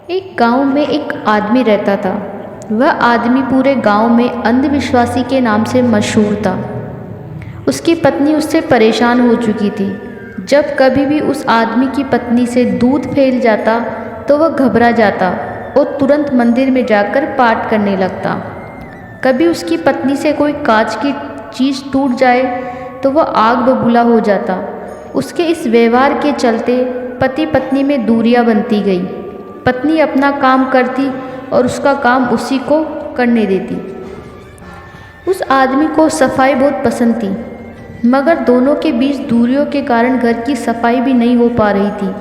एक गांव में एक आदमी रहता था। वह आदमी पूरे गांव में अंधविश्वासी के नाम से मशहूर था। उसकी पत्नी उससे परेशान हो चुकी थी। जब कभी भी उस आदमी की पत्नी से दूध फैल जाता तो वह घबरा जाता और तुरंत मंदिर में जाकर पाठ करने लगता। कभी उसकी पत्नी से कोई कांच की चीज़ टूट जाए तो वह आग बबूला हो जाता। उसके इस व्यवहार के चलते पति पत्नी में दूरियां बनती गई। पत्नी अपना काम करती और उसका काम उसी को करने देती। उस आदमी को सफाई बहुत पसंद थी, मगर दोनों के बीच दूरियों के कारण घर की सफाई भी नहीं हो पा रही थी।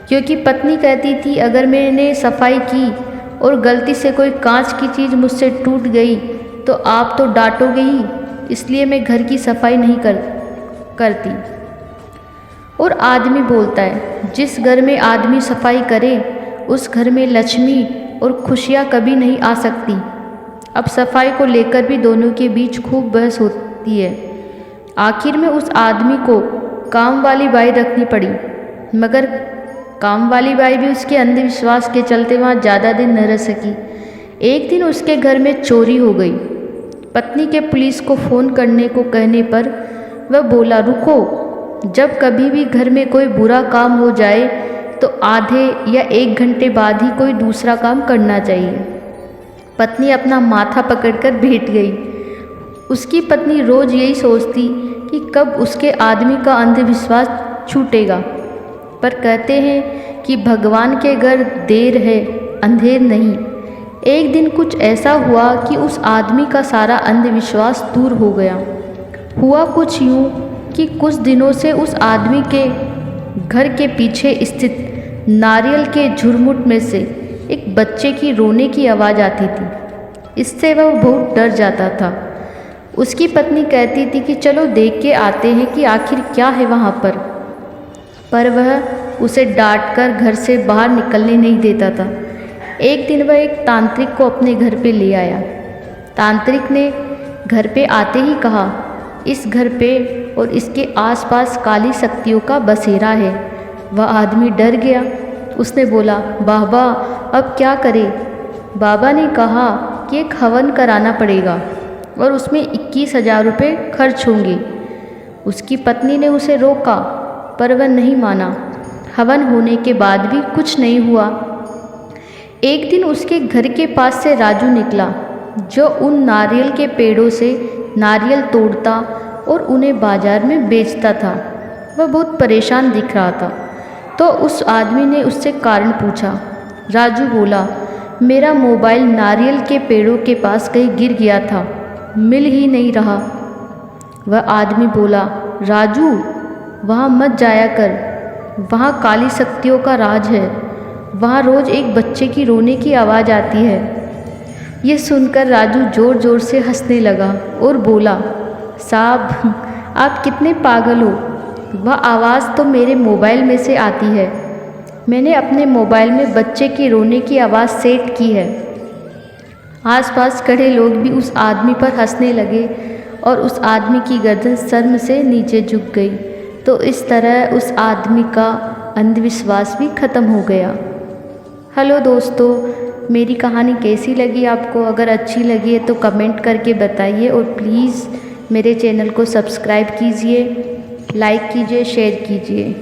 क्योंकि पत्नी कहती थी, अगर मैंने सफाई की और गलती से कोई कांच की चीज़ मुझसे टूट गई तो आप तो डांटोगे ही, इसलिए मैं घर की सफाई नहीं करती। और आदमी बोलता है, जिस घर में आदमी सफाई करे उस घर में लक्ष्मी और खुशियाँ कभी नहीं आ सकती। अब सफाई को लेकर भी दोनों के बीच खूब बहस होती है। आखिर में उस आदमी को काम वाली बाई रखनी पड़ी, मगर काम वाली बाई भी उसके अंधविश्वास के चलते वहाँ ज़्यादा दिन न रह सकी। एक दिन उसके घर में चोरी हो गई। पत्नी के पुलिस को फ़ोन करने को कहने पर वह बोला, रुको, जब कभी भी घर में कोई बुरा काम हो जाए तो आधे या 1 घंटे बाद ही कोई दूसरा काम करना चाहिए। पत्नी अपना माथा पकड़कर बैठ गई। उसकी पत्नी रोज़ यही सोचती कि कब उसके आदमी का अंधविश्वास छूटेगा। पर कहते हैं कि भगवान के घर देर है अंधेर नहीं। एक दिन कुछ ऐसा हुआ कि उस आदमी का सारा अंधविश्वास दूर हो गया। हुआ कुछ यूँ कि कुछ दिनों से उस आदमी के घर के पीछे स्थित नारियल के झुरमुट में से एक बच्चे की रोने की आवाज़ आती थी। इससे वह बहुत डर जाता था। उसकी पत्नी कहती थी कि चलो देख के आते हैं कि आखिर क्या है वहाँ पर वह उसे डांटकर घर से बाहर निकलने नहीं देता था। एक दिन वह एक तांत्रिक को अपने घर पे ले आया। तांत्रिक ने घर पे आते ही कहा, इस घर पे और इसके आसपास काली शक्तियों का बसेरा है। वह आदमी डर गया। उसने बोला, बाबा अब क्या करें? बाबा ने कहा कि एक हवन कराना पड़ेगा और उसमें 21,000 रुपये खर्च होंगे। उसकी पत्नी ने उसे रोका, पर वह नहीं माना। हवन होने के बाद भी कुछ नहीं हुआ। एक दिन उसके घर के पास से राजू निकला, जो उन नारियल के पेड़ों से नारियल तोड़ता और उन्हें बाजार में बेचता था। वह बहुत परेशान दिख रहा था। तो उस आदमी ने उससे कारण पूछा। राजू बोला, मेरा मोबाइल नारियल के पेड़ों के पास कहीं गिर गया था, मिल ही नहीं रहा। वह आदमी बोला, राजू वहाँ मत जाया कर, वहाँ काली शक्तियों का राज है। वहाँ रोज़ एक बच्चे की रोने की आवाज़ आती है। ये सुनकर राजू ज़ोर ज़ोर से हंसने लगा और बोला, साहब आप कितने पागल हो, वह आवाज़ तो मेरे मोबाइल में से आती है। मैंने अपने मोबाइल में बच्चे की रोने की आवाज़ सेट की है। आसपास खड़े लोग भी उस आदमी पर हंसने लगे और उस आदमी की गर्दन शर्म से नीचे झुक गई। तो इस तरह उस आदमी का अंधविश्वास भी ख़त्म हो गया। हेलो दोस्तों, मेरी कहानी कैसी लगी आपको? अगर अच्छी लगी है तो कमेंट करके बताइए और प्लीज़ मेरे चैनल को सब्सक्राइब कीजिए, लाइक कीजिए, शेयर कीजिए।